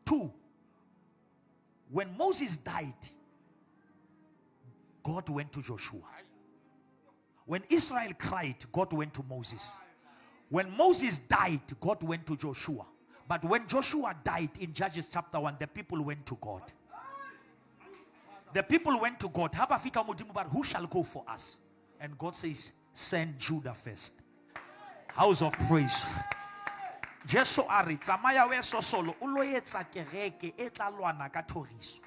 2, when Moses died, God went to Joshua. When Israel cried, God went to Moses. When Moses died, God went to Joshua. But when Joshua died in Judges chapter 1, the people went to God. The people went to God. Who shall go for us? And God says, send Judah first. House of praise. Jesu ari tsamaya we so solo o lo etsa kereke e tla lwana ka thoriso.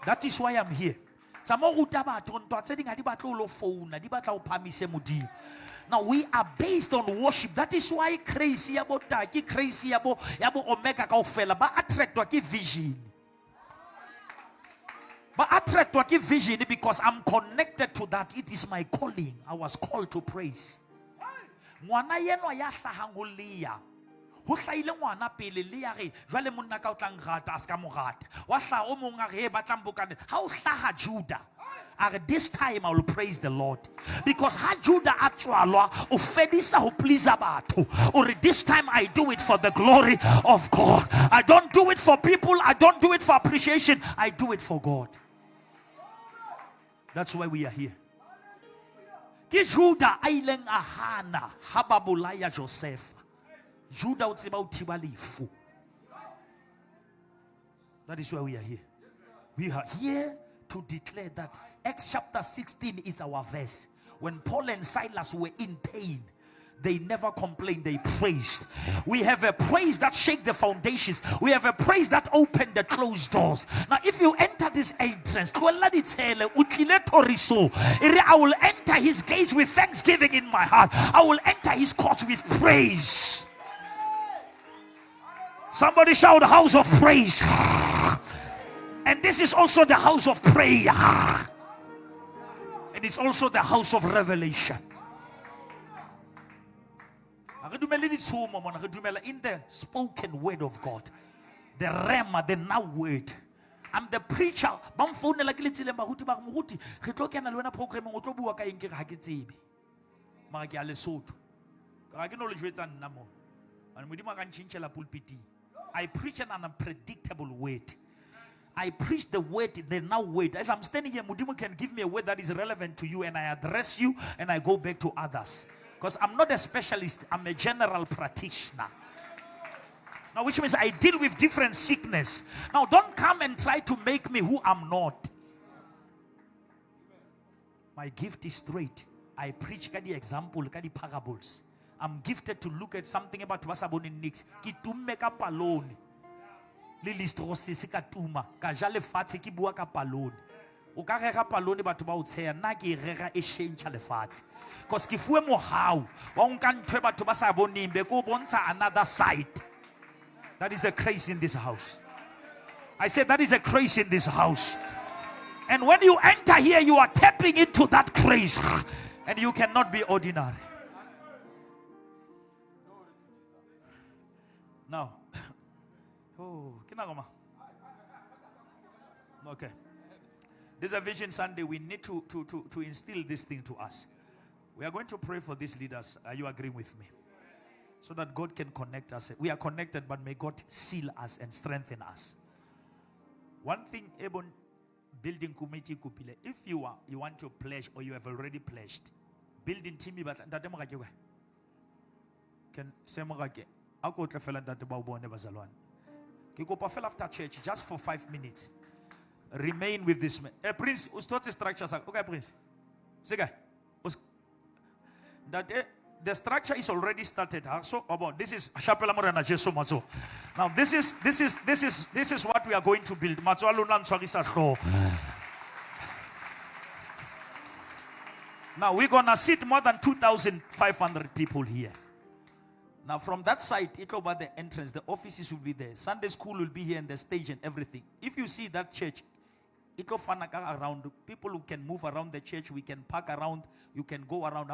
That is why I'm here. Tsamo ruta batho ntwa tse dinga di batla o lo phone di batla o phamise modimo. Now we are based on worship. That is why crazy about taki, crazy about omega kaofela ba attractwa ki vision. But attractwa ki vision because I'm connected to that. It is my calling. I was called to praise. Ngwana yeno ya hlahangolia ho hlaile ngwana pele le ya re jwale monna ka o tlang rata aska mo rata wa hla o mong a re ba tlang bokane ha o hlaha Judah at this time I will praise the Lord because ha Judah a tswalwa o fedisa ho please batho or this time I do it for the glory of God. I don't do it for people, I don't do it for appreciation, I do it for God. That's why we are here. Ke Judah a ileng a hana ha ba bolaya Joseph. Judah o tseba o thiba lefu. That is why we are here. We are here to declare that Acts chapter 16 is our verse. When Paul and Silas were in pain, they never complained, they praised. We have a praise that shake the foundations. We have a praise that opened the closed doors. Now if you enter this entrance, I will enter his gates with thanksgiving in my heart. I will enter his courts with praise. Somebody shout, house of praise. And this is also the house of prayer. And it's also the house of revelation. In the spoken word of God, the rema, the now word. I'm the preacher. I preach an unpredictable word. I preach the word, the now word. As I'm standing here, Mudimu can give me a word that is relevant to you, and I address you, and I go back to others. Because I'm not a specialist, I'm a general practitioner. Now, which means I deal with different sickness. Now, don't come and try to make me who I'm not. My gift is straight. I preach the example, the parables. I'm gifted to look at something about wasaboni nix. Kitume ka palone. Lilistrosi sikatuma. Kajale fati ki bua ka palone. O ka rega palone batho ba o tsheya nna ke rega e change le fati. Because ki fuwe mo how wa nka ntwe batho ba sa boning be ko bontsha another side. That is the craze in this house. I said that is a craze in this house. And when you enter here, you are tapping into that craze. And you cannot be ordinary. Now, okay. This is a Vision Sunday. We need to instill this thing to us. We are going to pray for these leaders. Are you agreeing with me? So that God can connect us. We are connected, but may God seal us and strengthen us. One thing, Ebon building committee kupile. If you want to pledge or you have already pledged, building team but can say I'll go fell that about never zalwan. You go fell after church just for 5 minutes. Remain with this man. Prince, what's the structure? Okay, Prince. Say that the structure is already started. So about this is Chapel Morana Jesu Mazo. Now this is what we are going to build. Now we're gonna sit more than 2,500 people here. Now from that side, it's over the entrance. The offices will be there. Sunday school will be here and the stage and everything. If you see that church, it'll fun around. People who can move around the church, we can park around. You can go around.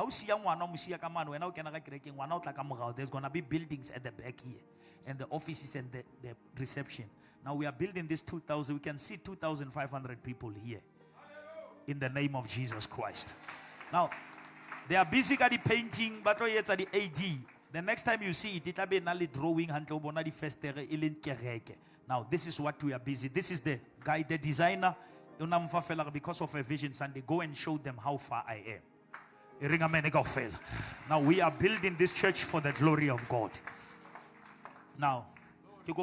There's gonna be buildings at the back here, and the offices and the reception. Now we are building this 2,000. We can see 2,500 people here. In the name of Jesus Christ. Now they are busy painting, but it's at the AD. The next time you see it, it'll be a drawing handle. Now, this is what we are busy. This is the guy, the designer. Because of a vision Sunday, go and show them how far I am. Now, we are building this church for the glory of God. Now, we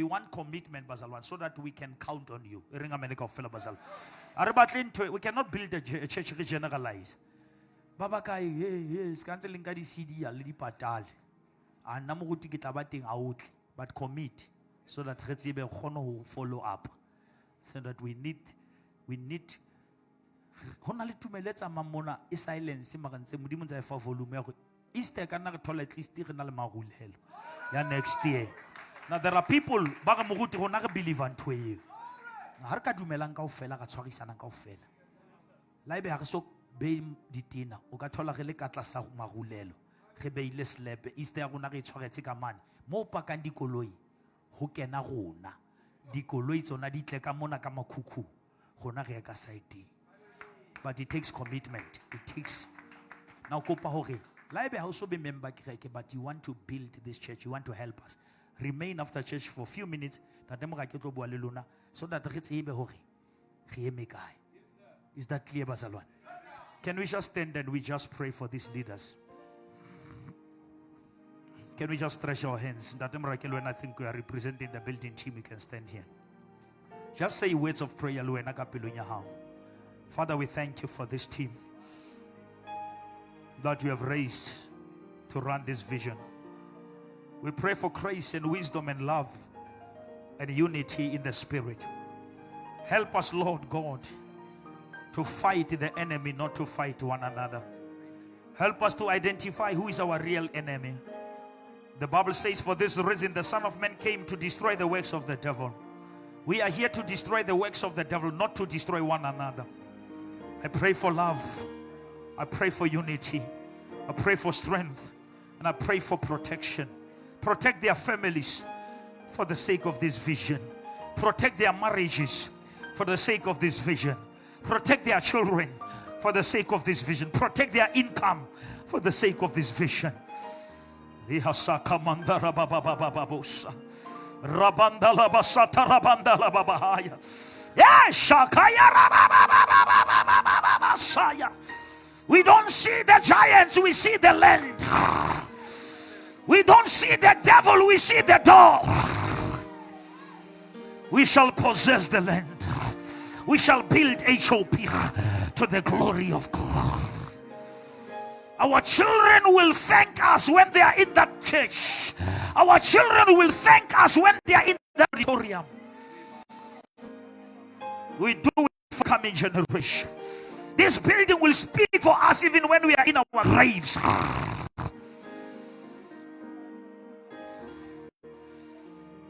want commitment, Bazalwan, so that we can count on you. We cannot build a church generalize. Baba kai yes, canceling the CD a little patal. And namuti kitabating out, but commit so that Retsibe Hono follow up. So that we need Honali to me let's mamona is silence simakan se mudimunza for volume. Easter cannot tolerate least marul hell. Yeah, next year. Now there are people bagamuguti who never believe on 2 years. Harka dumelanka ufela ka tswagisana ka ufela. Laibe ha so be ditina o ka thola re le ka tlasa magulelo re beile slepe Easter ya gona re tshwaretse ka mane mo pakang dikoloi ho kena gona dikoloi tsona di tle ka mona ka makhukhu gona re ka side. But it takes commitment. It takes now kopa hore laibe ha so be member kereke, but you want to build this church, you want to help us, remain after church for a few minutes that dem ga ke tlo bua le lona so that re tsebe hore re eme kae. Is that clear, Bazalwan? Can we just stand and we just pray for these leaders? Can we just stretch our hands? When I think we are representing the building team, we can stand here. Just say words of prayer. Father, we thank you for this team that you have raised to run this vision. We pray for grace and wisdom and love and unity in the spirit. Help us, Lord God, to fight the enemy, not to fight one another. Help us to identify who is our real enemy. The Bible says, for this reason the Son of Man came to destroy the works of the devil. We are here to destroy the works of the devil, not to destroy one another. I pray for love. I pray for unity. I pray for strength. And I pray for protection. Protect their families for the sake of this vision. Protect their marriages for the sake of this vision. Protect their children for the sake of this vision. Protect their income for the sake of this vision. We don't see the giants, we see the land. We don't see the devil, we see the door. We shall possess the land. We shall build HOP to the glory of God. Our children will thank us when they are in that church. Our children will thank us when they are in the auditorium. We do it for coming generation. This building will speak for us even when we are in our graves. In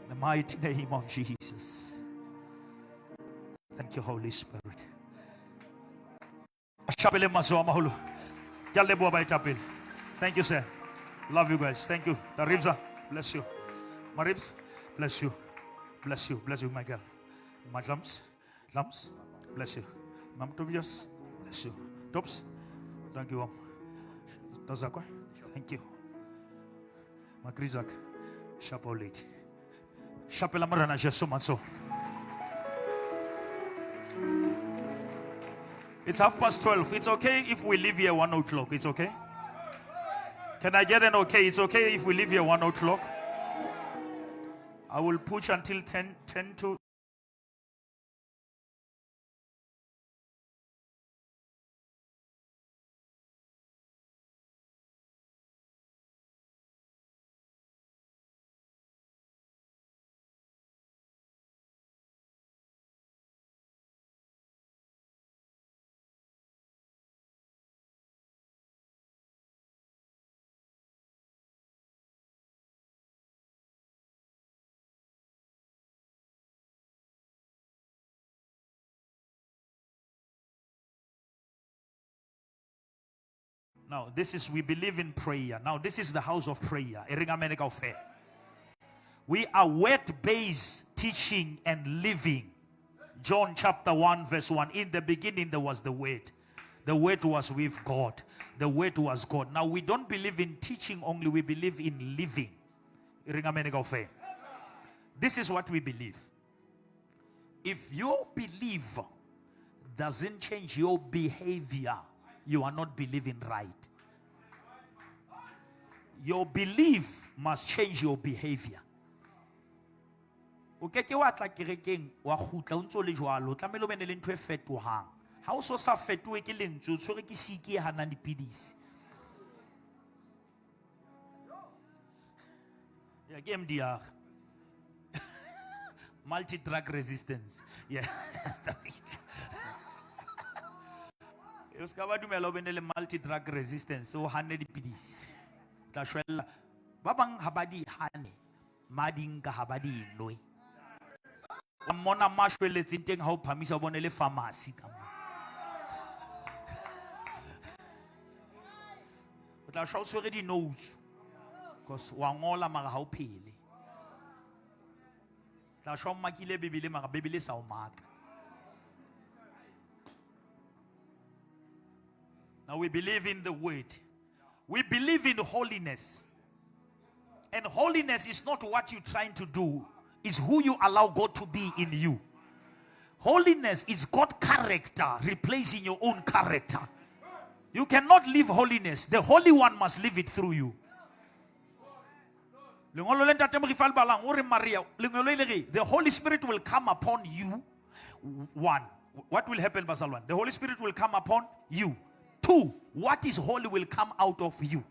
the mighty name of Jesus. Thank you, Holy Spirit. Thank you, sir. Love you guys. Thank you. Taribza, bless you. Maribs, bless you. Bless you. Bless you, my girl. My lumps, bless you. Mam Tobias, bless you. Tops, thank you. Tazakwa, thank you. Makrizak, Shapolit. Chapela Marana Jesumanso. It's 12:30. It's okay if we leave here 1 o'clock. It's okay? Can I get an okay? It's okay if we leave here 1 o'clock? I will push until 10 to... Now, we believe in prayer. Now, this is the house of prayer. We are word-based teaching and living. John chapter 1 verse 1. In the beginning there was the Word. The Word was with God. The Word was God. Now we don't believe in teaching only. We believe in living. This is what we believe. If your belief doesn't change your behavior, you are not believing right. Your belief must change your behavior. Okay, wa tla kerekeng wa khutla o ntse le jwalo tlamelo bene le ntwe fetohang ha o so sa fetoe ke lentso tshwere ke siki e hana dipidisi ya ke MDR multi drug resistance yeah e ska ba dumela bene le multi drug resistance o hane dipidisi tla shwella ba bang ha ba di hane mading ka ha ba di noi mona mashweletseng teng ha o phamisa o bone le pharmacy ka mo o tla shwa o swere di notes because wa ngola mara ha o phele tla shwa makile bebele mara bebele sa o maka. Now we believe in the word. We believe in holiness. And holiness is not what you're trying to do. It's who you allow God to be in you. Holiness is God's character replacing your own character. You cannot live holiness. The Holy One must live it through you. The Holy Spirit will come upon you. One, what will happen, Basal? One, the Holy Spirit will come upon you. Two, what is holy will come out of you.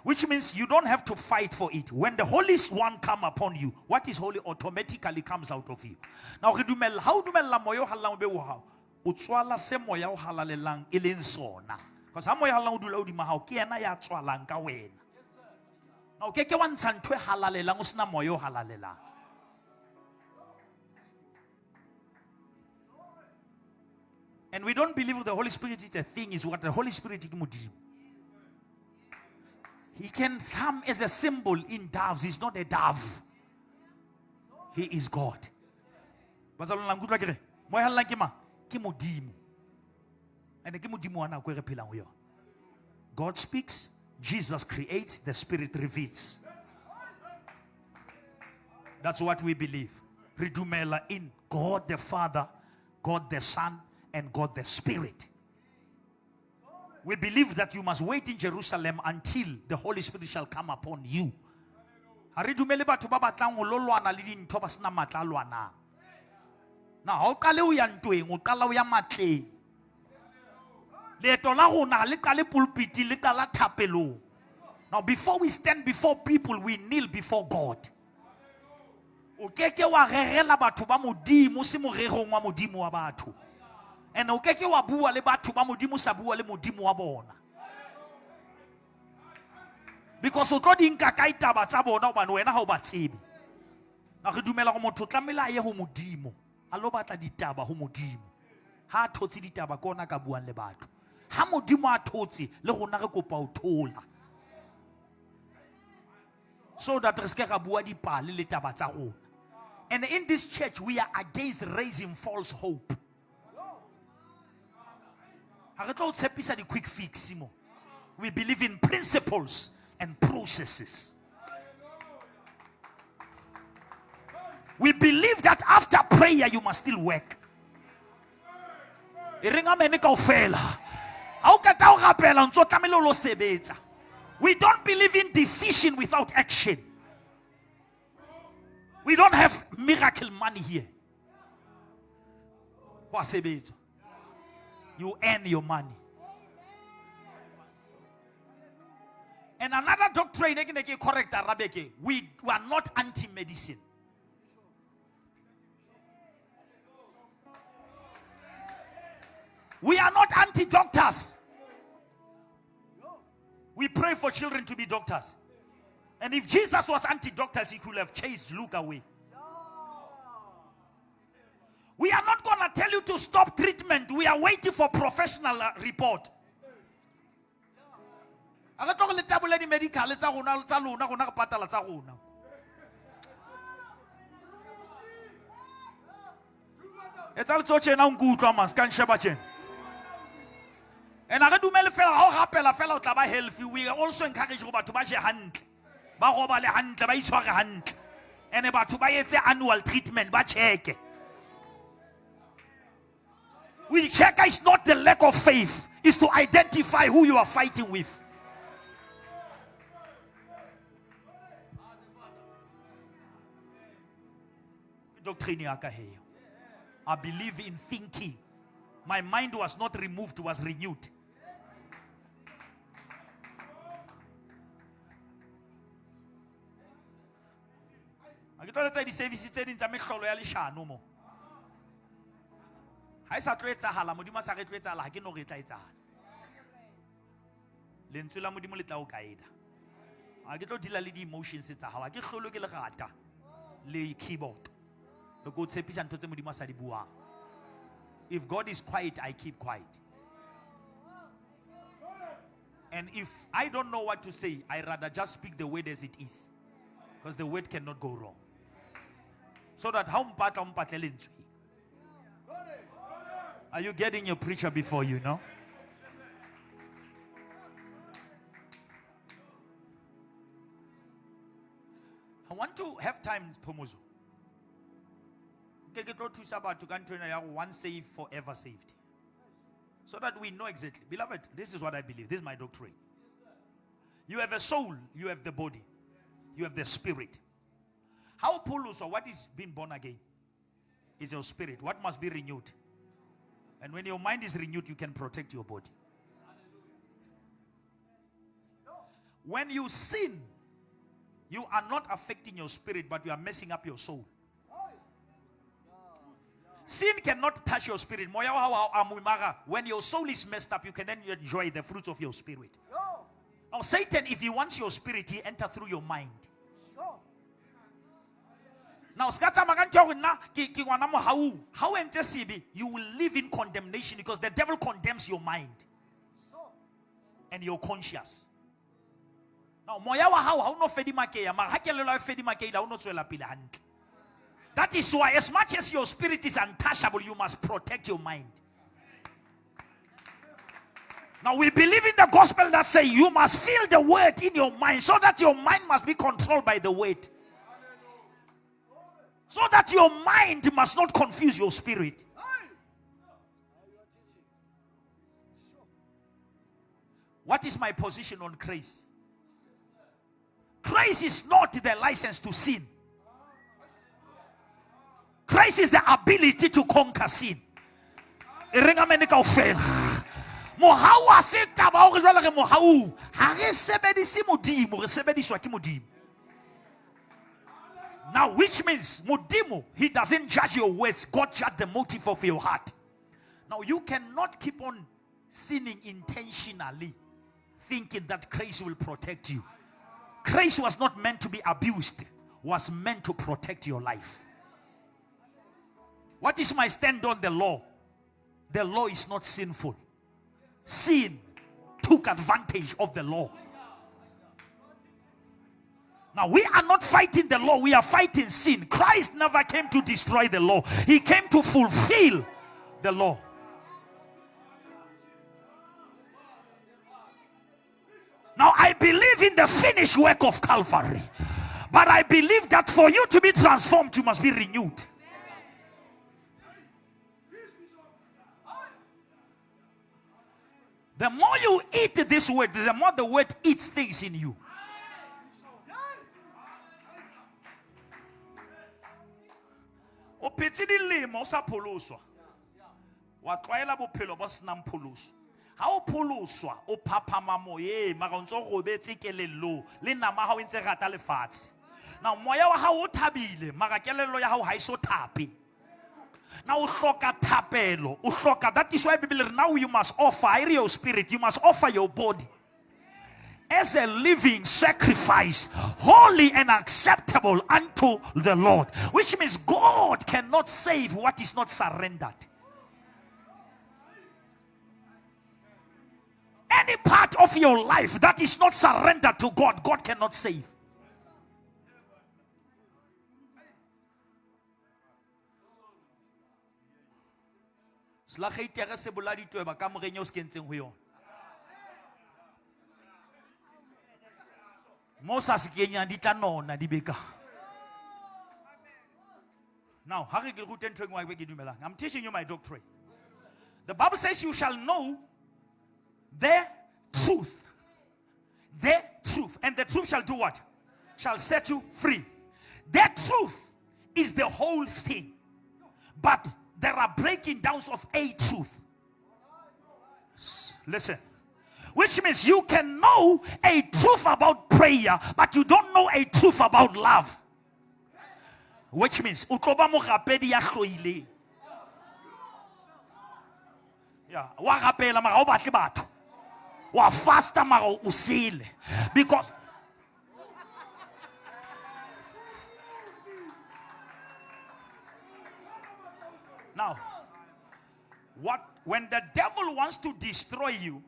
Which means you don't have to fight for it. When the Holy One come upon you, what is holy automatically comes out of you. Now, how do you moyo halang be wow? Utswala se moya o halalelang ilin sona. Because ha moya halang udula udi mahau ki ena ya tswalang ka wena. Now, keke wan santwe halalelang usna moyo halalelang. And we don't believe the Holy Spirit is a thing. Is what the Holy Spirit is. He can come as a symbol in doves. He's not a dove. He is God. God speaks, Jesus creates, the Spirit reveals. That's what we believe. Redumela in God the Father, God the Son, and God the Spirit. We believe that you must wait in Jerusalem until the Holy Spirit shall come upon you. Now, how can you doing? Now, before we stand before people, we kneel before God. And okeke wa bua le batho ba modimo sa bua le modimo wa bona. Because o tlo di nka ka itaba tsa bona hobane wena ha o ba tsebe. Na re dumela go motho tlamela ye ho modimo. A lo batla ditaba ho modimo. Ha thotse ditaba kona ka buang le batho. Ha modimo a thotse le rona re kopa o thola. So that re ska ga bua dipale le taba tsa rona. And in this church we are against raising false hope. The quick fix. We believe in principles and processes. We believe that after prayer you must still work. We don't believe in decision without action. We don't have miracle money here. You earn your money. And another doctrine, correct Arabeke, we are not anti-medicine. We are not anti-doctors. We pray for children to be doctors. And if Jesus was anti-doctors, he could have chased Luke away. We are not going to tell you to stop treatment. We are waiting for professional report. It's also chena unkutwa man scan sheba chen. And I do mele fela how rapela fela o tla ba healthy. We also encourage go batho ba je hantle. Ba go ba le hantle ba itshware hantle. And batho ba etse annual treatment ba check. We check is not the lack of faith, it's to identify who you are fighting with. Doctrine. I believe in thinking. My mind was not removed, was renewed. I get all the services said in Tamekolo Yalisha no more. I said, Hala, Mudima Saretreta, like no retaita. Lentula Mudimulita Okaida. I get all the emotions, it's a how I get to look at the lay keyboard. The good sepis and Totemudima Sadibua. If God is quiet, I keep quiet. And if I don't know what to say, I rather just speak the word as it is. Because the word cannot go wrong. So that how are you getting your preacher before you know? I want to have time, Pomozo. Once saved, forever saved. So that we know exactly. Beloved, this is what I believe. This is my doctrine. You have a soul, you have the body, you have the spirit. How Paulus or what is being born again is your spirit. What must be renewed? And when your mind is renewed, you can protect your body. When you sin, you are not affecting your spirit, but you are messing up your soul. Sin cannot touch your spirit. When your soul is messed up, you can then enjoy the fruits of your spirit. Now, Satan, if he wants your spirit, he enters through your mind. Now, how you will live in condemnation because the devil condemns your mind and your conscience. Now, that is why, as much as your spirit is untouchable, you must protect your mind. Now, we believe in the gospel that says you must feel the word in your mind so that your mind must be controlled by the word. So that your mind must not confuse your spirit. What is my position on grace? Grace is not the license to sin. Grace is the ability to conquer sin. Now, which means Mudimu, he doesn't judge your words. God judges the motive of your heart. Now, you cannot keep on sinning intentionally, thinking that grace will protect you. Grace was not meant to be abused, was meant to protect your life. What is my stand on the law? The law is not sinful. Sin took advantage of the law. Now, we are not fighting the law, we are fighting sin. Christ never came to destroy the law, he came to fulfill the law. Now, I believe in the finished work of Calvary, but I believe that for you to be transformed, you must be renewed. The more you eat this word, the more the word eats things in you. O petidi lemo sa poloswa. Wa twaela bophelo bo snam poloso. Ha o poloswa o phapama moye mara ntse go robetse kelello le nama ha o ntse rata lefatshe. Now moya wa ha o thabile mara kelello ya ha o ha iso thape. Now ushoka tapelo, ushoka. That is why Bible now you must offer your spirit, you must offer your body as a living sacrifice, holy and acceptable unto the Lord. Which means God cannot save what is not surrendered. Any part of your life that is not surrendered to God, God cannot save. Slageitere se boladi tweba ka moreng o se kentseng ho yona. Mo sa se kenyang di tla nona di beka. Now, I'm teaching you my doctrine. The Bible says you shall know the truth. The truth. And the truth shall do what? Shall set you free. The truth is the whole thing. But there are breaking downs of a truth. Listen. Which means you can know a truth about prayer, but you don't know a truth about love. Which means yeah, wa rapela mara o batle batho. Wa fasta mara o sile. Because now, when the devil wants to destroy you,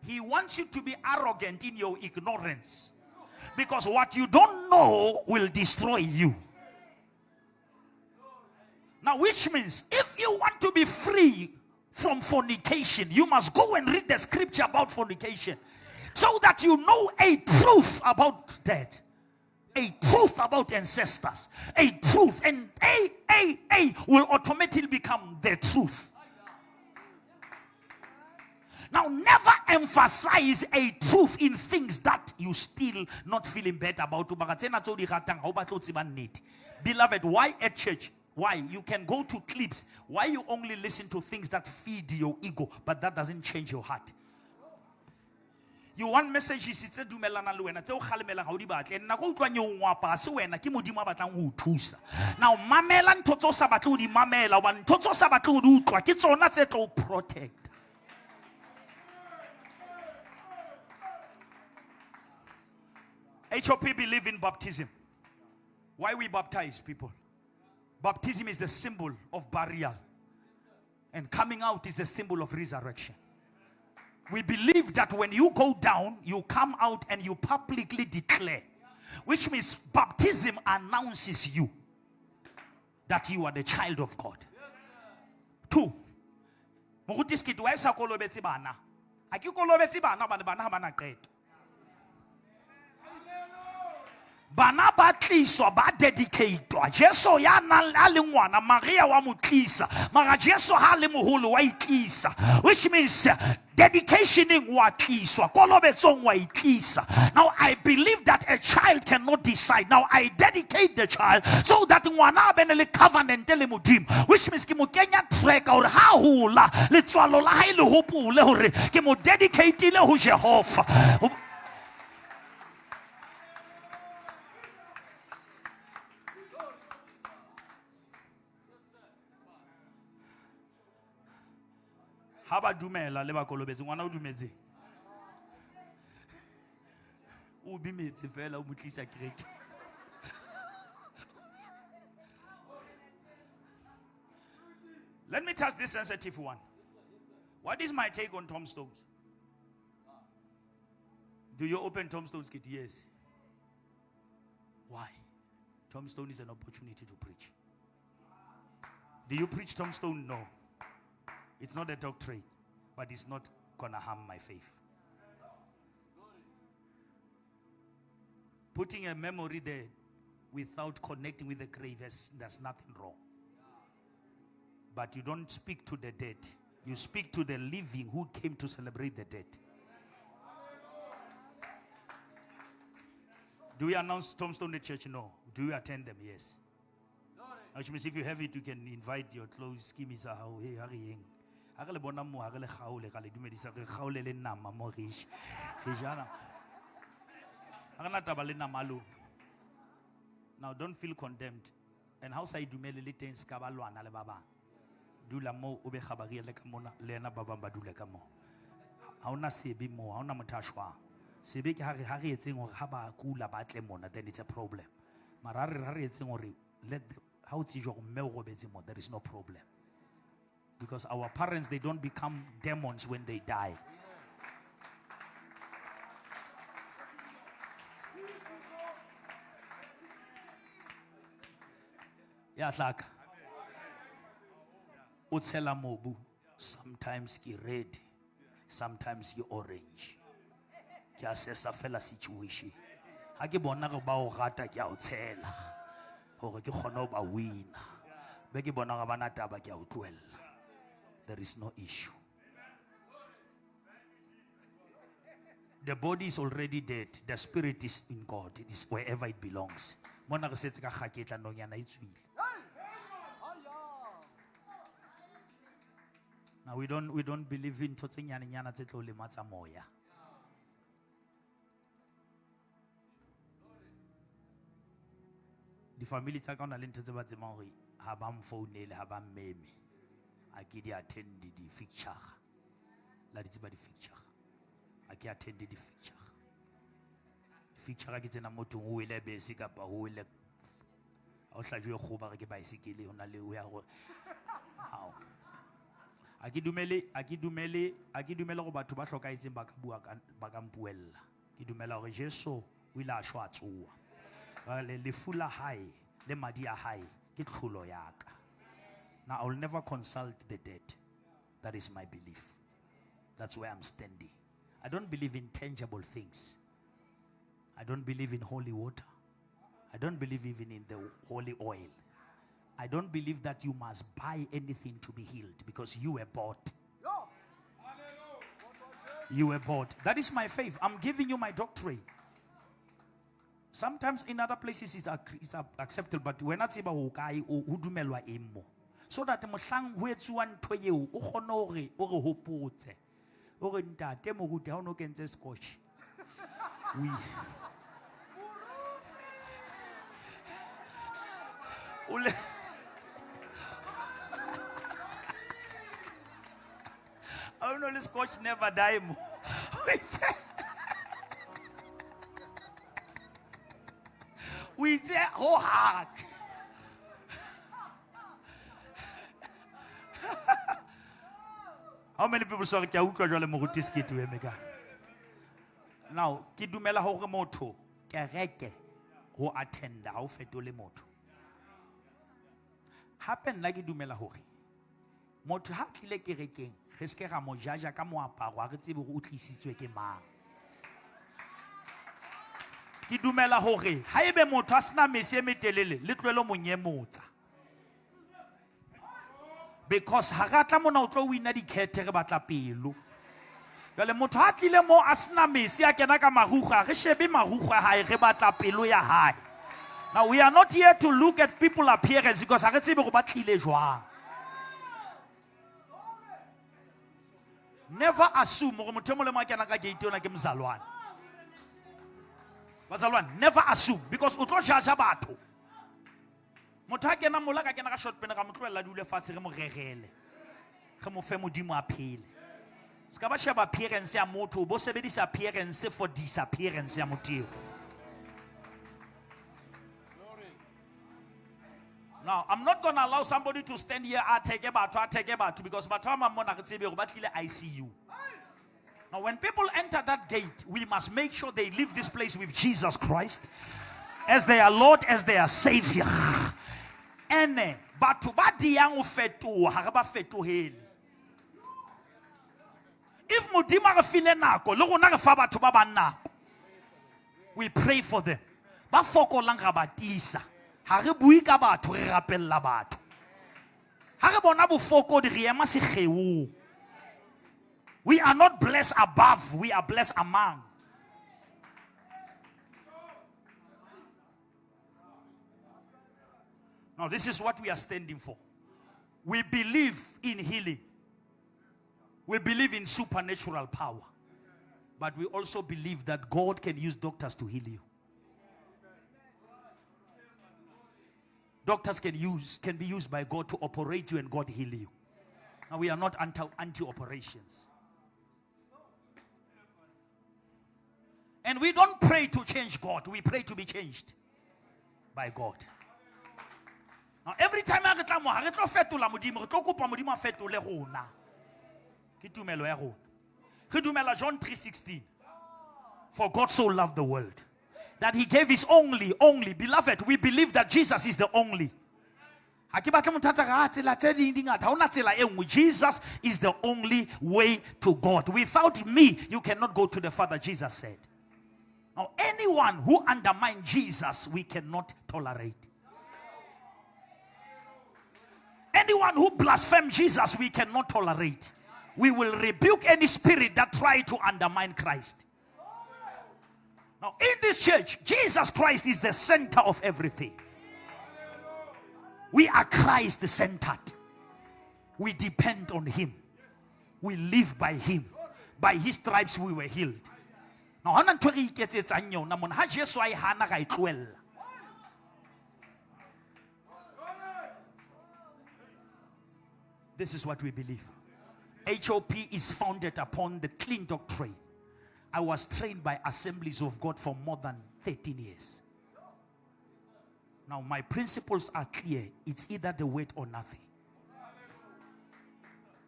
he wants you to be arrogant in your ignorance. Because what you don't know will destroy you. Now, which means if you want to be free from fornication, you must go and read the scripture about fornication, so that you know a truth about death, a truth about ancestors, a truth, and a will automatically become the truth. Now, never emphasize a truth in things that you still not feeling better about. Beloved, why at church? Why? You can go to clips. Why you only listen to things that feed your ego, but that doesn't change your heart? You want messages it's a dumelana luena tse o khalemela ga o di batle nna go utlwa nyong wa pa se wena ke modimo a batlang go thusa. Now mamela ntotso sa batle o di mamela wa ntotso sa batle o di utlwa ke tsona tse tlo protect. HOP believe in baptism. Why we baptize people? Baptism is the symbol of burial, and coming out is the symbol of resurrection. We believe that when you go down, you come out and you publicly declare, which means baptism announces you that you are the child of God. 2. Morutis wa sa kolobetse bana. A ke kolobetse bana bana bana qeto. Bana ba tliswa ba dedicatwa. Jesu ya na le ngwana Maria wa motlisa. Mara Jesu ha le moholo wa itlisa. Which means dedicationing wa tliswa. Kolobetsong wa itlisa. Now I believe that a child cannot decide. Now I dedicate the child so that ngwana be le covenant le modimo. Which means ke mo kenya track or ha hola le tswalo la ha ile hopole hore ke mo dedicate le ho Jehova. Haba dumela le ba kolobetse ngwana o dumetse o bimetse fela o mutlisa kereke. Let me touch this sensitive one. What is my take on tombstones? Do you open tombstones kit? Yes. Why? Tombstone is an opportunity to preach. Do you preach tombstone? No. It's not a doctrine, but it's not gonna harm my faith. Putting a memory there without connecting with the grave, there's nothing wrong. But you don't speak to the dead. You speak to the living who came to celebrate the dead. Do we announce tombstone at church? No. Do we attend them? Yes. Which means if you have it, you can invite your close skimmies. Hey, hurrying. Now don't feel condemned. And how say do mele litens kabalwana le baba. Do la mo ube khabari le kamona lena baba badule kamo. Hauna sebi mo, hauna motashwa. Sebe ke hari etseng hore ha ba kula ba tle mona, then it's a problem. Marari etseng hore let how it's your me go betsi mo, there is no problem. Because our parents, they don't become demons when they die. Yeah, like Utsela mobu. Sometimes ki red, sometimes ki orange. Ki assessa fela situation. Ha ke bona go ba o rata ke a o tshela. Hore ke kgone ba win. Be ke bona ga bana taba ke a o tloella. There is no issue. The body is already dead. The spirit is in God. It is wherever it belongs. Mona re setse ka kgaketla nonyana itswile. Now we don't believe in ntho tse nyane tse tlo lematsa moya. Di family tsa ka na le ntho tse ba tsema hore ha ba mfounele ha ba mmeme. A ke di attend di feature. La di tseba di feature. A ke attend di feature. Feature ke tsena motho o ile bese kapa o ile o hlajwe go ba re ke bicycle ona le o ya go. How? A ke dumele go batho ba hlokaetseng ba ka bua ba ka mpuella. Ke dumela hore Jesu o ile a shwa tsoa. Ba le fula hae le madi a hae ke tlholo ya ka. Now I will never consult the dead. That is my belief. That's where I'm standing. I don't believe in tangible things. I don't believe in holy water. I don't believe even in the holy oil. I don't believe that you must buy anything to be healed because you were bought. You were bought. That is my faith. I'm giving you my doctrine. Sometimes in other places it's acceptable, but we're not saying about so that mohlang ho etsuwa ntho eo o kgone hore o re hopotse o re ntate mo ruta ha o no kentse scotch we ule I know the scotch never die mo we say oh hard. How many people say ke a utlwa jwale mo ruti skit we meka? Now, ke dumela hore motho kereke go attenda ha o fetole motho. Happen la ke dumela hore motho ha tlile kerekeng re se ke ra mo jaja ka moaparo a re tsebe go utlisitswe ke mang. Ke dumela hore ha ebe motho a sena mesi e metelele le tlwelo mo nyemotsa. Because hagatla mona o tlo wina dikhethe re batla pelo. Jale motho ha tlile mo a sena mesi a kena ka maruga re shebe maruga hae re batla pelo ya hae. Now we are not here to look at people appearance because ha re tsebe go ba tlile jwang. Never assume gore motho mo le mo kena ka gate ona ke mzalwane. Bazalwane, never assume because o tlo jaja batho. Motho ha kena mola ka kena ka short pen ga motloela dule fatshe re mo regele. Ge mo fe modimo a phele. Ska ba sheba appearance ya motho bo sebedisa appearance for disappearance ya motho. Now, I'm not going to allow somebody to stand here I take about because batama mona re tsebe go batlile ICU. Now, when people enter that gate, we must make sure they leave this place with Jesus Christ as their Lord, as their Savior. Ene batho ba diang o fetoha ha re ba fetohele. If modimo re file nako le rona re fa batho ba ba nako, we pray for them. Ba fokolang ga batisa ha re bui ka batho re rapella batho. Ha re bona bofokodi re ema segeu. We are not blessed above, we are blessed among. Now, this is what we are standing for. We believe in healing. We believe in supernatural power. But we also believe that God can use doctors to heal you. Doctors can be used by God to operate you and God heal you. Now, we are not anti-operations. And we don't pray to change God. We pray to be changed by God. Now, every time I get mo ha re tlo fetola modimo re tlo kopa modimo a fetole rona. Ke tumelo ya rona. Re dumela John 3:16. For God so loved the world that he gave his only beloved. We believe that Jesus is the only. Jesus is the only way to God. Without me, you cannot go to the Father, Jesus said. Now, anyone who undermines Jesus, we cannot tolerate. Anyone who blasphemes Jesus, we cannot tolerate. We will rebuke any spirit that try to undermine Christ. Now, in this church, Jesus Christ is the center of everything. We are Christ-centered. We depend on Him. We live by Him. By His stripes we were healed. Now, this is what we believe. HOP is founded upon the clean doctrine. I was trained by Assemblies of God for more than 13 years. Now, my principles are clear. It's either the word or nothing.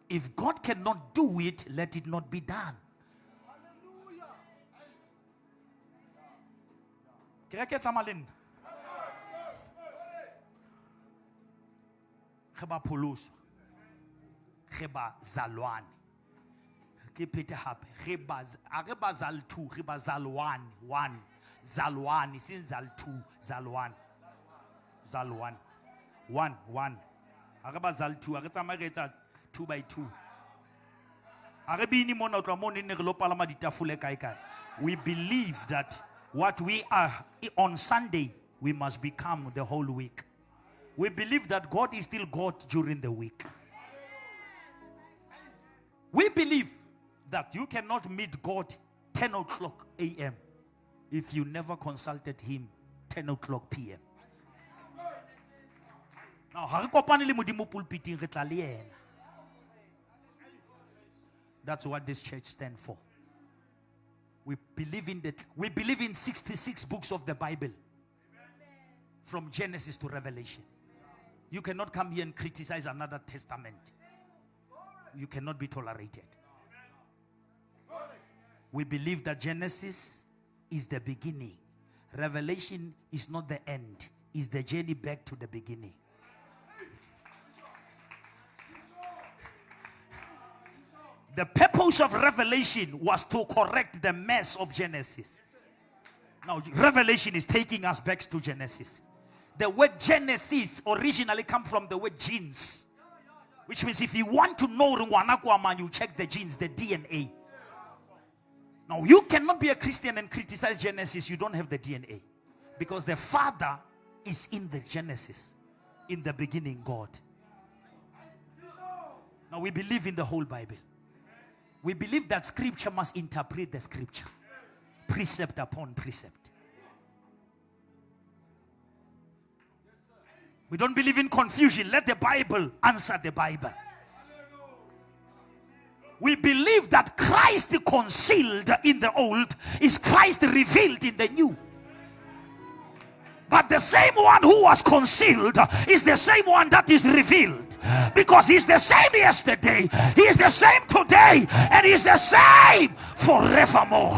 If God cannot do it, let it not be done. Kheba puluso. Kheba zalwan. Kipete hape. Kheba zal two. Kheba zalwan. One. Zalwan. It's in zal two. Zalwan. Zalwan. One. Kheba zal two. Kheba mageta 2 by 2. We believe that what we are on Sunday, we must become the whole week. We believe that God is still God during the week. We believe that you cannot meet God 10 o'clock a.m. if you never consulted Him 10 o'clock p.m. Now, that's what this church stands for. We believe in that. We believe in 66 books of the Bible, from Genesis to Revelation. You cannot come here and criticize another testament. You cannot be tolerated. We believe that Genesis is the beginning. Revelation is not the end. It's the journey back to the beginning. The purpose of Revelation was to correct the mess of Genesis. Now, Revelation is taking us back to Genesis. The word Genesis originally comes from the word genes, which means if you want to know Rwanakwama, you check the genes, the DNA. Now, you cannot be a Christian and criticize Genesis. You don't have the DNA, because the Father is in the Genesis. In the beginning, God. Now, we believe in the whole Bible. We believe that Scripture must interpret the Scripture, precept upon precept. We don't believe in confusion. Let the Bible answer the Bible. We believe that Christ concealed in the old is Christ revealed in the new. But the same one who was concealed is the same one that is revealed. Because He's the same yesterday, He is the same today, and He's the same forevermore.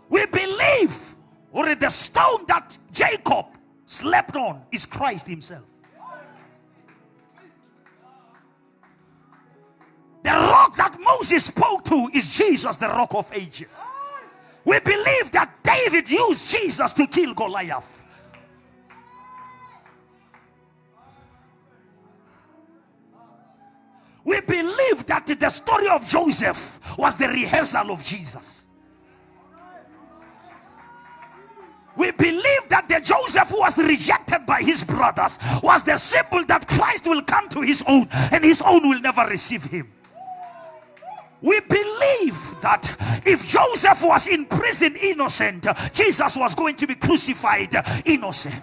We believe, or the stone that Jacob slept on is Christ Himself. The rock that Moses spoke to is Jesus, the rock of ages. We believe that David used Jesus to kill Goliath. We believe that the story of Joseph was the rehearsal of Jesus. We believe that the Joseph who was rejected by his brothers was the symbol that Christ will come to His own, and His own will never receive Him. We believe that if Joseph was in prison innocent, Jesus was going to be crucified innocent.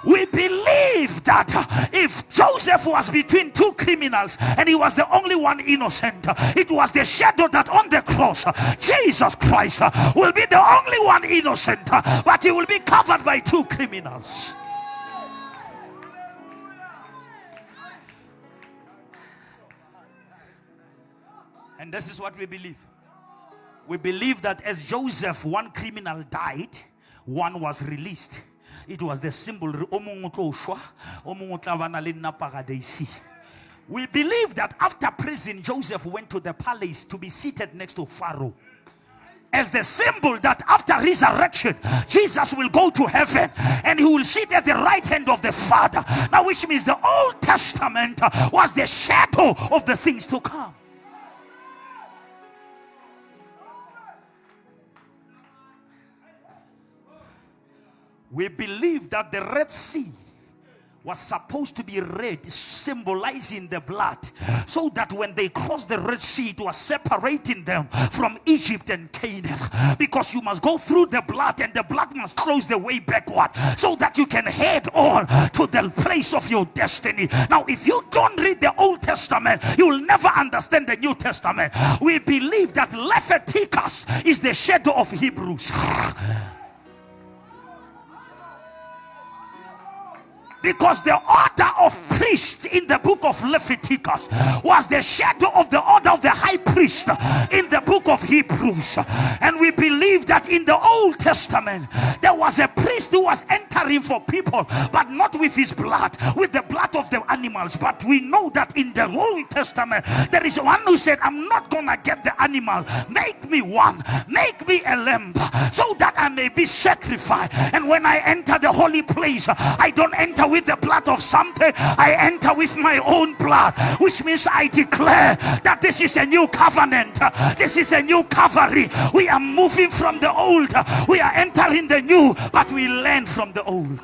We believe that if Joseph was between two criminals and he was the only one innocent, it was the shadow that on the cross, Jesus Christ will be the only one innocent, but He will be covered by two criminals. And this is what we believe. We believe that as Joseph, one criminal died, one was released. It was the symbol. We believe that after prison, Joseph went to the palace to be seated next to Pharaoh, as the symbol that after resurrection, Jesus will go to heaven and he will sit at the right hand of the Father. Now, which means the Old Testament was the shadow of the things to come. We believe that the Red Sea was supposed to be red, symbolizing the blood, so that when they crossed the Red Sea, it was separating them from Egypt and Canaan, because you must go through the blood and the blood must close the way backward so that you can head on to the place of your destiny. Now, if you don't read the Old Testament, you will never understand the New Testament. We believe that Leviticus is the shadow of Hebrews. Because the order of priest in the book of Leviticus was the shadow of the order of the high priest in the book of Hebrews. And we believe that in the Old Testament there was a priest who was entering for people, but not with his blood, with the blood of the animals. But we know that in the Old Testament there is one who said, I'm not gonna get the animal, make me one, make me a lamb, so that I may be sacrificed. And when I enter the holy place, I don't enter with the blood of something, I enter with my own blood, which means I declare that this is a new covenant, this is a new covering. We are moving from the old, we are entering the new, but we learn from the old.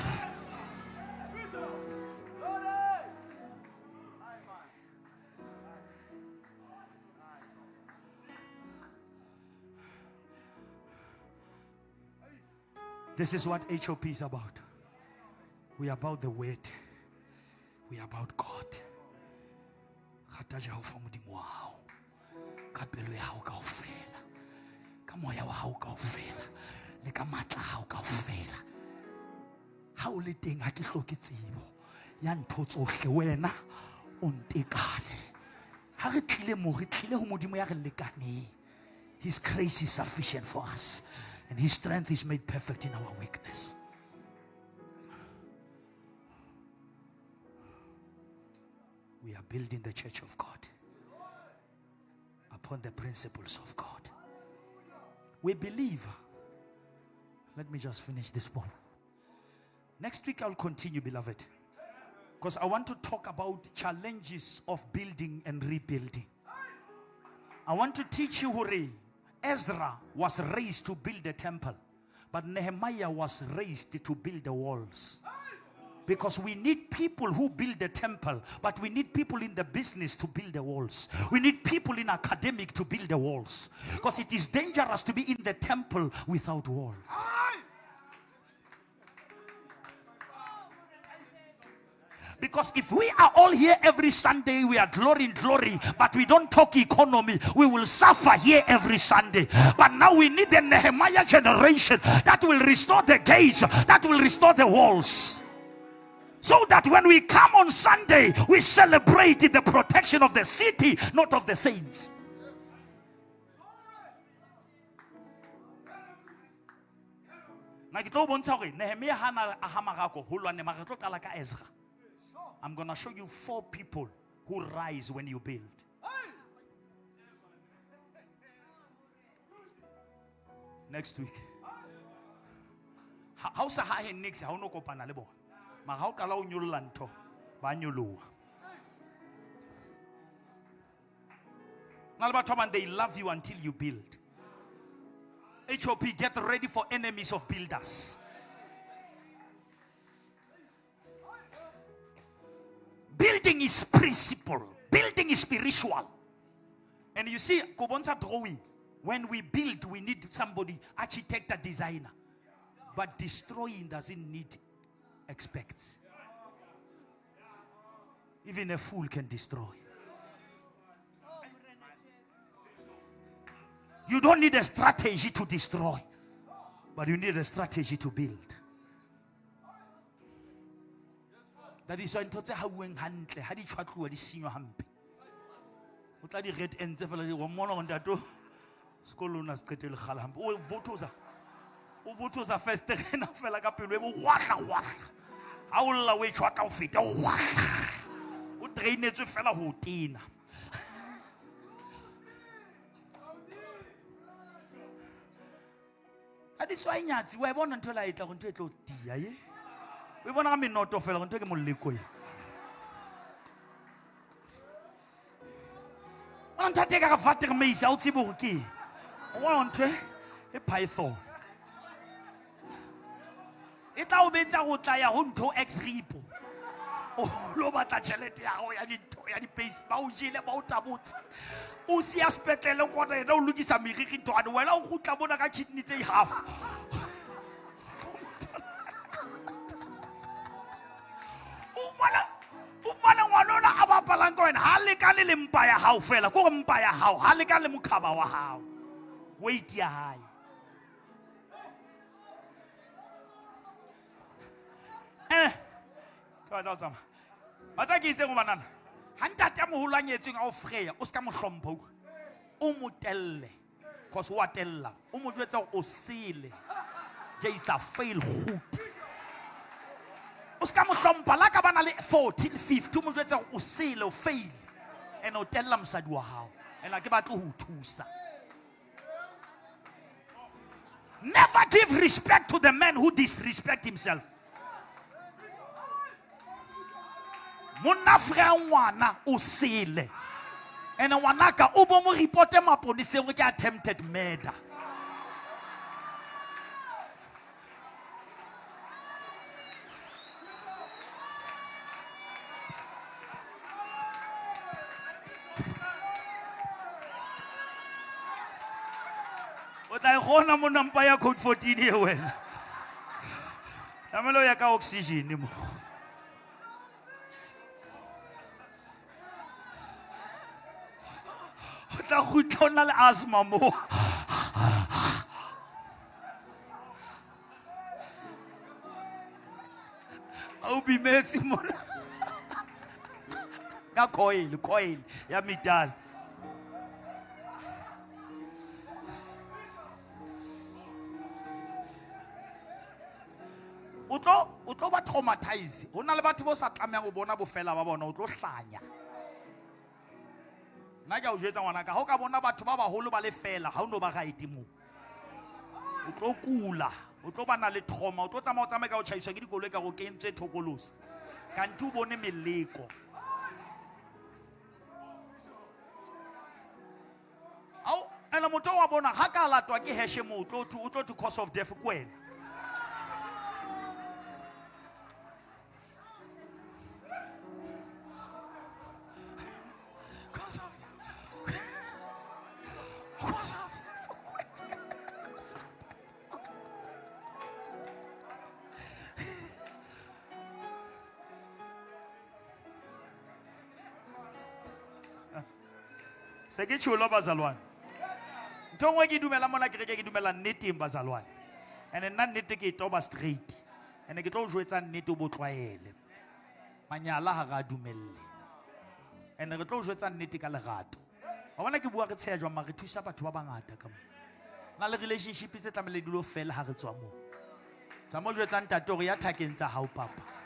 This is what HOP is about. We are about the word. We are about God. His grace is sufficient for us, and his strength is made perfect in our weakness. We are building the church of God upon the principles of God. We believe. Let me just finish this point. Next week I'll continue, beloved, because I want to talk about challenges of building and rebuilding. I want to teach you, Hooray, Ezra was raised to build a temple, but Nehemiah was raised to build the walls. Because we need people who build the temple, but we need people in the business to build the walls. We need people in academic to build the walls. Because it is dangerous to be in the temple without walls. Because if we are all here every Sunday, we are glory in glory, but we don't talk economy, we will suffer here every Sunday. But now we need the Nehemiah generation that will restore the gates, that will restore the walls. So that when we come on Sunday, we celebrate the protection of the city, not of the saints. I'm going to show you 4 people who rise when you build. Next week. How's a high next? How no kopana lebo? Ma how kala unyulanto ba nyulu. Nalba they love you until you build. HOP, get ready for enemies of builders. Building is principle. Building is spiritual. And you see, Kobonsa drawing. When we build, we need somebody, architect, a designer. But destroying doesn't need experts. Even a fool can destroy. You don't need a strategy to destroy, but you need a strategy to build. That is why I how we handle how do you try to do this in your hand? What are the red ends of the one on that? School on a straight to Halam. Oh, Botoza. o botsa first rena fela ka pelo e bo gwahla ha o lla we tshwa ka o feta o gwahla o trainetswe fela ho tena a di tswa inyatsi wa bona ntho la etla go ntho e tlo tia ye we bona ga menoto fela go ntho ke moleko ye ona ntho te ka ga fatere meisa o tsebo go ke o ntho e python e tla o betsa go tla ya go ntho x repo o lo batla tšhelete ya go ya dintho ya di-base ba o jele ba o tabotse o sia sepetlele kona ena o lokisa meriri ntwane wena o gotla bona ka kidney tse half o bona ngwanona a bapalang ka wena ha lekane le mpa ya hao fela ko re mpa ya hao ha lekane le mokhaba wa hao weight ya hae ka tla tsama batla ke itse go banana ha ntate mo holanyetseng a o freya o ska mo hlompha o mo telle cause wa tella o mo jwetsa o sele jaisa fail goed o ska mo hlompha la ka bana le 14 50 o mo jwetsa o sele o fail ene o tella mosadi wa hao ena ke batla ho thusa never give respect to the man who disrespect himself monna frère ngwana o sele ene ngwana ka o bo mo reporte maponeseng ke attempted murder o tla gona mo nampa ya code 14 e wena tlamelo ya ka oxygen mo tla go na le asthma mo au bimetse mo ka coil ya metal o tlo ba traumatize hona le batho bo sa tlameang go bona bofela ba bona o tlo hlanya nna ke a o jetsa ngwana ka ha o ka bona batho ba baholo ba le fela ha o no ba right mo o tlo kula o tlo bana le trauma o tlo tsamaya ka o tshaiswa ke dikoloi ka go kentswe thokolosi kanti o bone meleko au ena motho wa bona ha ka latwa ke heshe mo o tlo to cause of death kwena se ke tsholo bazalwane ntongwe ke dumela mona ke dumela nnete bazalwane ene nna nnete ke toba straight ene ke tlo jwetsa nnete o botlwaele manyala ha ga dumelle ene re tlo jwetsa nnete ka lerato wa bona ke bua ke tsheya jwa ma re thusa batho ba bangata ka mo na le relationship tse tlamele dilo fela ha re tswa mo tsa mo jwetsa ntate gore ya thakeng tsa hao papa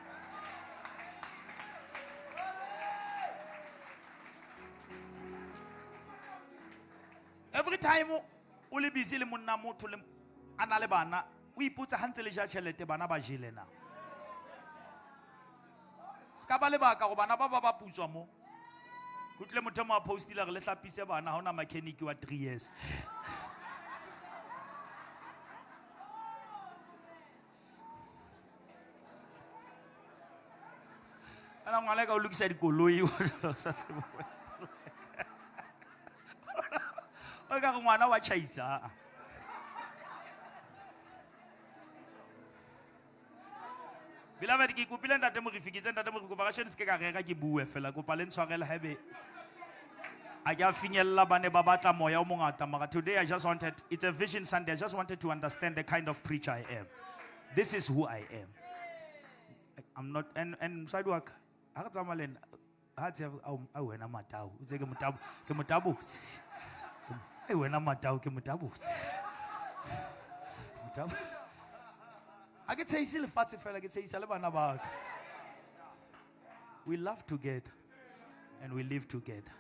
every time o le busy le monna motho le ana le bana o ipotsa hantse le ja tšhelete bana ba jele na ska ba le baka go bana ba putswa mo go tle motho mo a postile re le hlapise bana ha ona mechanic wa 3 years ana ngwana ka o lokisa dikoloi sa tsebo o ka ngwana wa chaisa beloved ke kopile ntate mo re fikitse ntate mo re kopa ga shene se ka rega ke bue fela kopa le ntshwarele haebe a ke a finyella bane ba batla moya o mongata mara today I just wanted it's a vision Sunday I just wanted to understand the kind of preacher I am this is who I am I'm not and side work ha re tsamalena ha tse a wena matao o tse ke motabotse ai wena matao ke motabotse I can say we love together and we live together.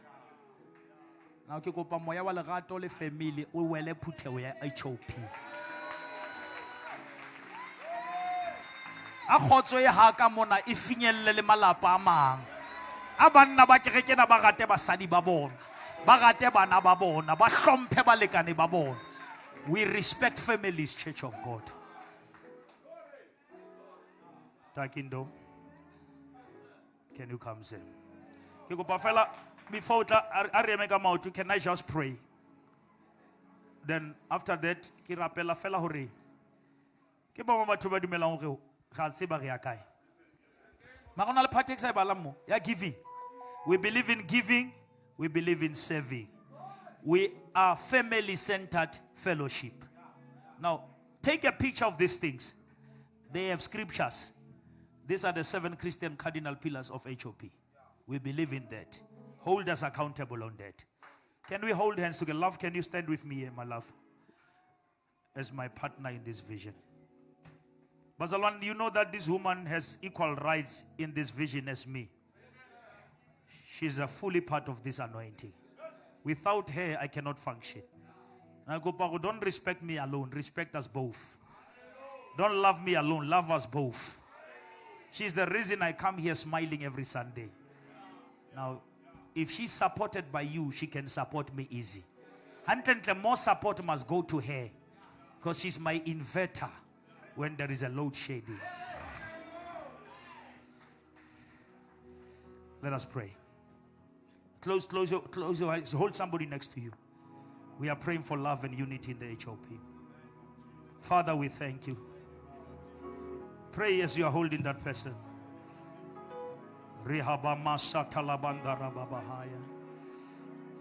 Now ke kopa moya wa lerato le family o wele phuthego ya HOP. A khotso e ha ka mona e finyelle le malapa a mang. A banna ba kereke na ba rate basadi ba bona. Ba rate bana ba bona, ba hlomphe balekane ba bona. We respect families, Church of God. Takindo, can you come, sir? Before can I just pray? Then after that, ki rapela fela hore. Ke ba mama thuba dumelang hore ga se ba re ya kae. Ma gona le part e sa bala mo ya giving. We believe in giving, we believe in serving. We are family-centered fellowship. Now, take a picture of these things. They have scriptures. These are the 7 Christian cardinal pillars of HOP. We believe in that. Hold us accountable on that. Can we hold hands together? Love, can you stand with me here, my love? As my partner in this vision. Bazalwan, you know that this woman has equal rights in this vision as me. She's a fully part of this anointing. Without her, I cannot function. I go, Pago, don't respect me alone. Respect us both. Don't love me alone. Love us both. She's the reason I come here smiling every Sunday. Now, if she's supported by you, she can support me easy. And the more support must go to her. Because she's my inverter when there is a load shedding. Let us pray. Close your eyes. Hold somebody next to you. We are praying for love and unity in the HOP. Father, we thank you. Pray as you are holding that person. Rihabama satalabanda rababahaya.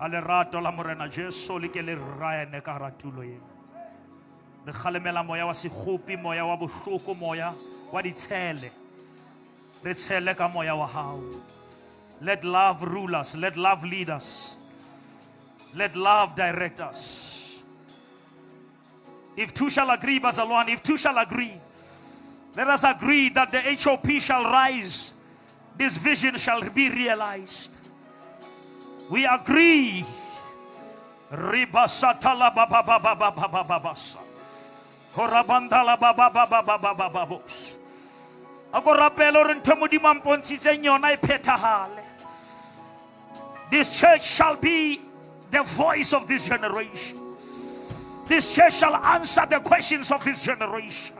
Alerato la morena Jesu likele raya nekaratulo ye. Re khalemela moya wa sikhupi moya wa bohloko moya wa ditshele. Re tshele ka moya wa hao. Let love rule us. Let love lead us. Let love direct us. If two shall agree, Bazalwan, if two shall agree, let us agree that the HOP shall rise. This vision shall be realized. We agree. Ribasatala baba baba baba baba basa. Korabandala baba baba baba baba bos. Agorapelo rentomudi mamponsi zenyona ipetahale. This church shall be the voice of this generation. This church shall answer the questions of this generation.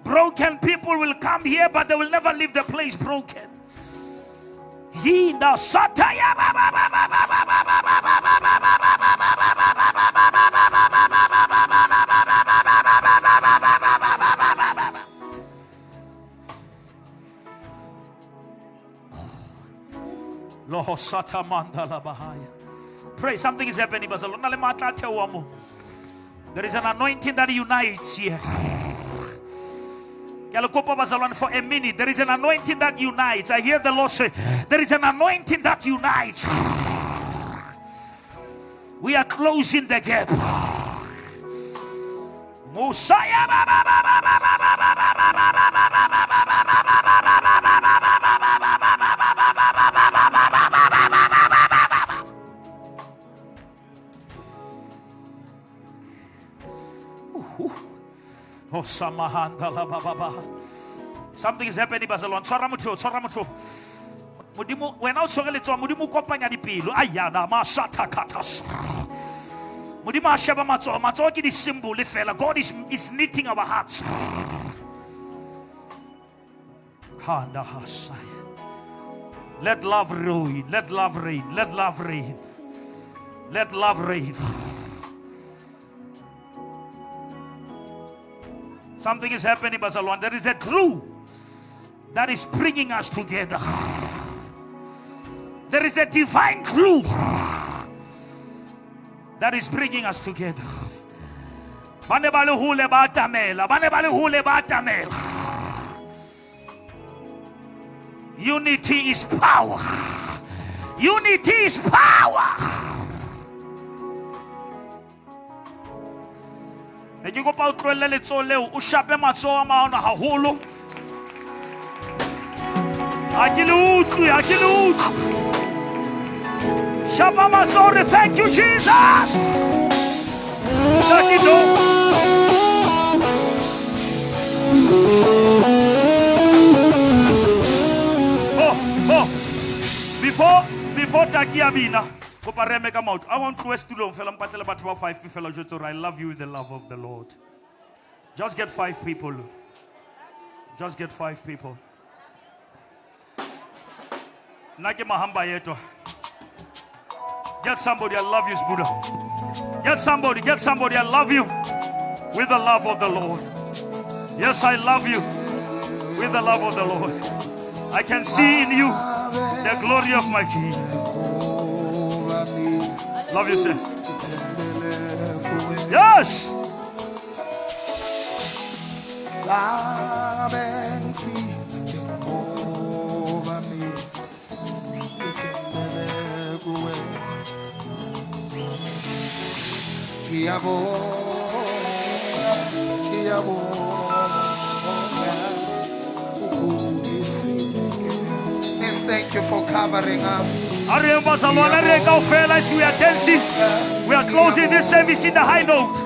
Broken people will come here, but they will never leave the place broken. Pray, something is happening. There is an anointing that unites here. For a minute, there is an anointing that unites. I hear the Lord say, there is an anointing that unites. We are closing the gap. Something is happening, Barcelona. When I saw it, Mudimu Kopanya di Pilo, Ayana Masata Katas. Mudima Shaba Matso, Matoki is symbol, fella. God is knitting our hearts. Let love reign, let love reign, let love reign, let love reign. Something is happening, Barcelona. There is a glue that is bringing us together. There is a divine glue that is bringing us together. Unity is power. Unity is power. ke kopa o tlohelle letsoho leo o shape matsoho a maano haholo. Ha ke le utlwe. Shapa matsoho. Thank you, Jesus. Before Takiabina, I want to West to fella mpatela batho ba 5 fella jotso. I love you with the love of the Lord. Just get 5 people. Just get 5 people. Nake mahamba yeto. Get somebody, I love you, Buddha. Get somebody, I love you with the love of the Lord. Yes, I love you with the love of the Lord. I can see in you the glory of my King. Love you, sir. Yes. Thank you for covering us. As we are dancing, we are closing this service in the high note.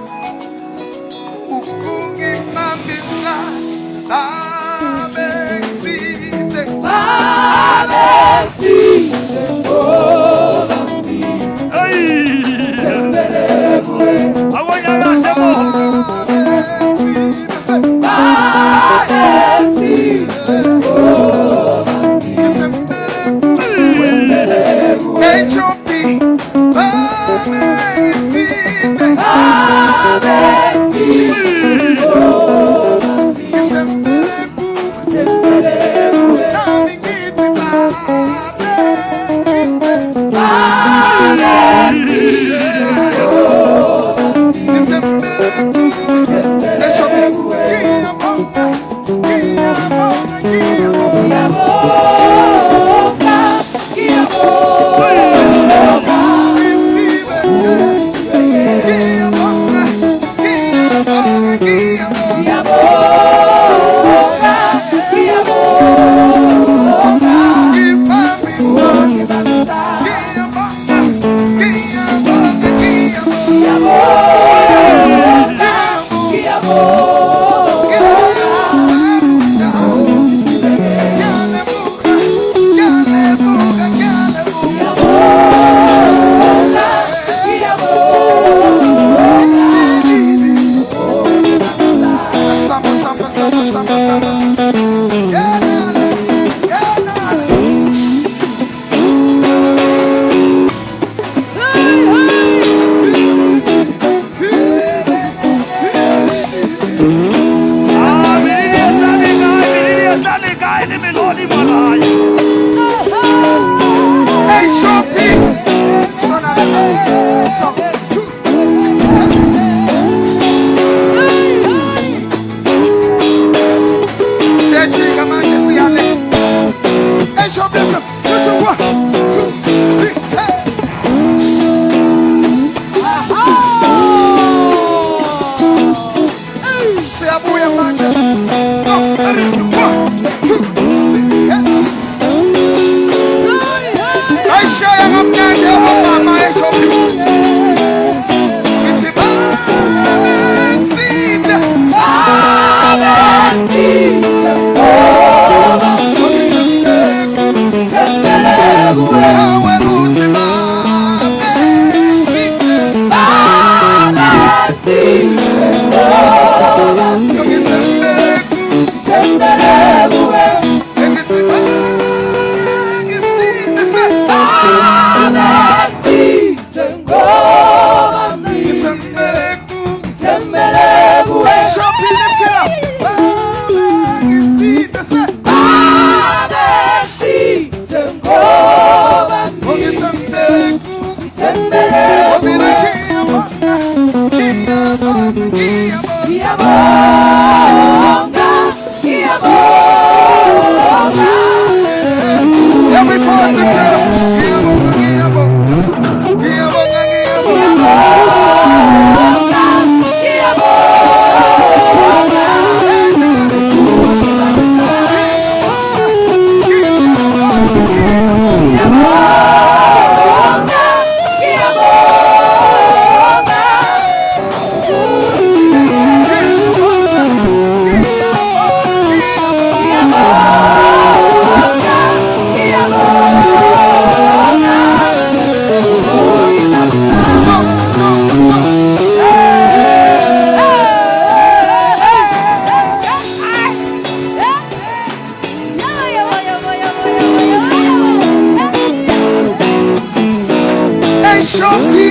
Shoki.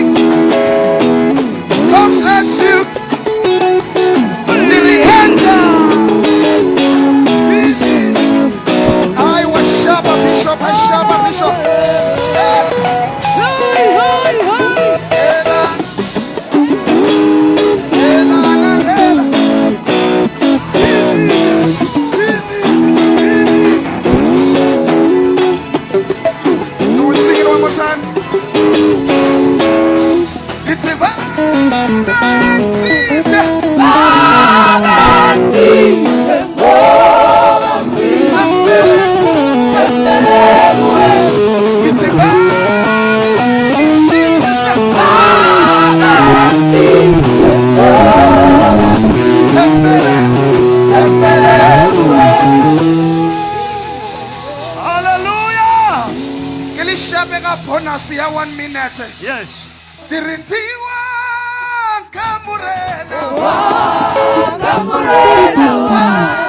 God bless you. Dirienda. I was Shaba Bishop. Hallelujah. Bonus ya 1 minute. Yes. Dirintiwa kamurena Kamurena